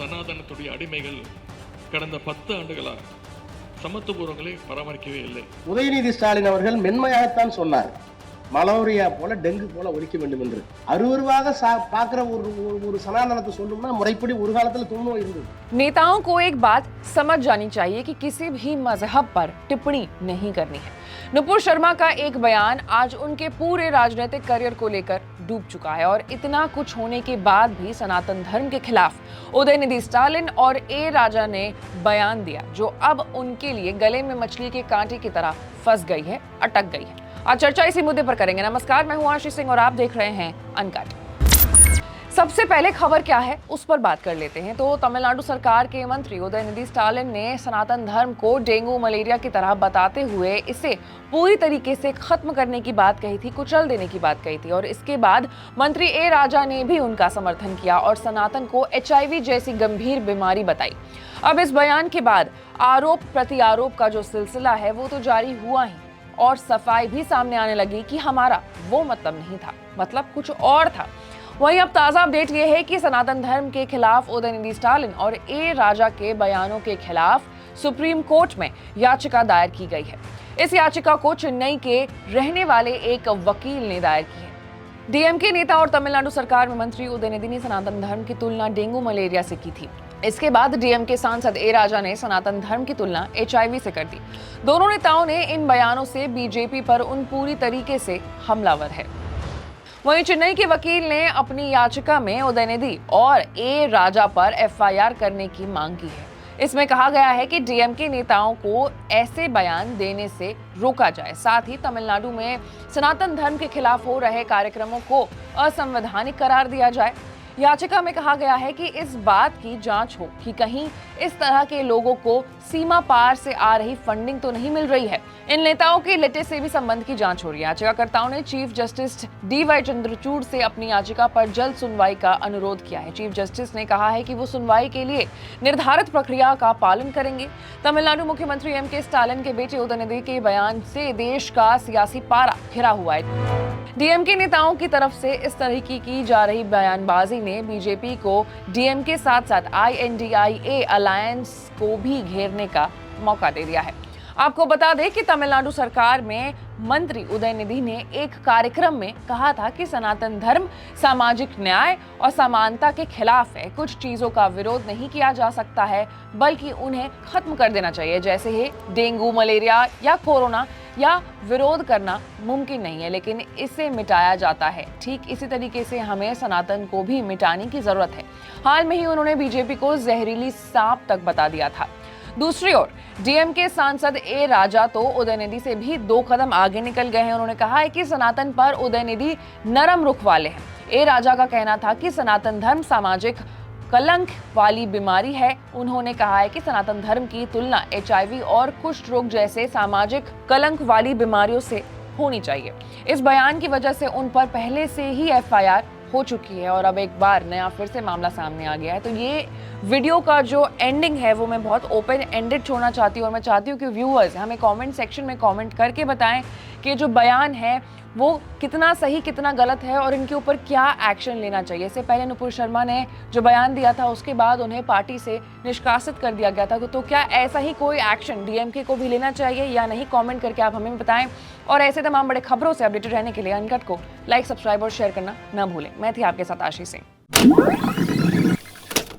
சனாதனத்துடைய அடிமைகள் கடந்த 10 ஆண்டுகளா சமத்துவபூர்வங்களை பராமரிக்கவே இல்லை. உதயநிதி ஸ்டாலின் அவர்கள் மென்மையாகத்தான் சொன்னார், மலேரியா போல டெங்கு போல ஒழிக்க வேண்டும் என்று. அருவருவாக பார்க்கிற ஒரு சனாதனத்தை சொல்லணும்னா முறைப்படி ஒரு காலத்துல தொழுநோய் இருந்தது. नेताओं को एक बात समझ जानी चाहिए कि किसी भी मजहब पर टिप्पणी नहीं करनी है। नुपुर शर्मा का एक बयान आज उनके पूरे राजनीतिक करियर को लेकर डूब चुका है और इतना कुछ होने के बाद भी सनातन धर्म के खिलाफ उदयनिधि स्टालिन और ए राजा ने बयान दिया, जो अब उनके लिए गले में मछली के कांटे की तरह फंस गई है, अटक गई है। आज चर्चा इसी मुद्दे पर करेंगे। नमस्कार, मैं हूं आशीष सिंह और आप देख रहे हैं अनकट। सबसे पहले खबर क्या है उस पर बात कर लेते हैं। तो तमिलनाडु सरकार के मंत्री उदयनिधि स्टालिन ने सनातन धर्म को डेंगू मलेरिया की तरह बताते हुए इसे पूरी तरीके से खत्म करने की बात कही थी, कुचल देने की बात कही थी और इसके बाद मंत्री ए राजा ने भी उनका समर्थन किया और सनातन को HIV जैसी गंभीर बीमारी बताई। अब इस बयान के बाद आरोप प्रत्यारोप का जो सिलसिला है वो तो जारी हुआ ही और सफाई भी सामने आने लगी कि हमारा वो मतलब नहीं था, मतलब कुछ और था। वहीं अब ताजा अपडेट ये है कि सनातन धर्म के खिलाफ उदयनिधि स्टालिन और ए राजा के बयानों के खिलाफ सुप्रीम कोर्ट में याचिका दायर की गई है। इस याचिका को चेन्नई के रहने वाले एक वकील ने दायर की है। डीएमके नेता और तमिलनाडु सरकार में मंत्री उदयनिधि ने सनातन धर्म की तुलना डेंगू मलेरिया से की थी। इसके बाद डीएमके सांसद ए राजा ने सनातन धर्म की तुलना HIV से कर दी। दोनों नेताओं ने इन बयानों से बीजेपी पर उन पूरी तरीके से हमलावर है। वहीं चेन्नई के वकील ने अपनी याचिका में उदयनिधि और ए राजा पर FIR करने की मांग की है। इसमें कहा गया है कि डीएमके नेताओं को ऐसे बयान देने से रोका जाए, साथ ही तमिलनाडु में सनातन धर्म के खिलाफ हो रहे कार्यक्रमों को असंवैधानिक करार दिया जाए। याचिका में कहा गया है कि इस बात की जांच हो कि कहीं इस तरह के लोगों को सीमा पार से आ रही फंडिंग तो नहीं मिल रही है। इन नेताओं के लेटे से भी संबंध की जांच हो रही है। याचिकाकर्ताओं ने चीफ जस्टिस DY चंद्रचूड़ से अपनी याचिका पर जल्द सुनवाई का अनुरोध किया है। चीफ जस्टिस ने कहा है कि वो सुनवाई के लिए निर्धारित प्रक्रिया का पालन करेंगे। तमिलनाडु मुख्यमंत्री M.K. स्टालिन के बेटे उदयनिधि के बयान से देश का सियासी पारा घिरा हुआ है। डीएमके नेताओं की तरफ से इस तरह की जा रही बयानबाजी ने बीजेपी को डीएमके साथ साथ INDIA अलायंस को भी घेरने का मौका दे दिया है। आपको बता दें कि तमिलनाडु सरकार में मंत्री उदयनिधि ने एक कार्यक्रम में कहा था कि सनातन धर्म सामाजिक न्याय और समानता के खिलाफ है। कुछ चीजों का विरोध नहीं किया जा सकता है, बल्कि उन्हें खत्म कर देना चाहिए, जैसे ही डेंगू मलेरिया या कोरोना या विरोध करना मुमकिन नहीं है, लेकिन इसे मिटाया जाता है। ठीक इसी तरीके से हमें सनातन को भी मिटाने की जरूरत है। हाल में ही उन्होंने बीजेपी को जहरीली सांप तक बता दिया था। दूसरी ओर डीएमके सांसद ए राजा तो उदयनिधि से भी 2 कदम आगे निकल गए हैं। उन्होंने कहा है कि सनातन पर उदयनिधि नरम रुख वाले हैं। ए राजा का कहना था कि सनातन धर्म सामाजिक कलंक वाली बीमारी है। उन्होंने कहा है कि सनातन धर्म की तुलना HIV और कुष्ठ रोग जैसे सामाजिक कलंक वाली बीमारियों से होनी चाहिए। इस बयान की वजह से उन पर पहले से ही FIR हो चुकी है और अब एक बार नया फिर से मामला सामने आ गया है। तो ये वीडियो का जो एंडिंग है वो मैं बहुत ओपन एंडेड छोड़ना चाहती हूँ और मैं चाहती हूँ कि व्यूअर्स हमें कमेंट सेक्शन में कमेंट करके बताएं कि जो बयान है वो कितना सही कितना गलत है और इनके ऊपर क्या एक्शन लेना चाहिए। इससे पहले नुपुर शर्मा ने जो बयान दिया था उसके बाद उन्हें पार्टी से निष्कासित कर दिया गया था। तो क्या ऐसा ही कोई एक्शन डीएमके को भी लेना चाहिए या नहीं, कमेंट करके आप हमें बताएं। और ऐसे तमाम बड़े खबरों से अपडेटेड रहने के लिए अनकट को लाइक, सब्सक्राइब और शेयर करना ना भूलें। मैं थी आपके साथ आशीष सिंह।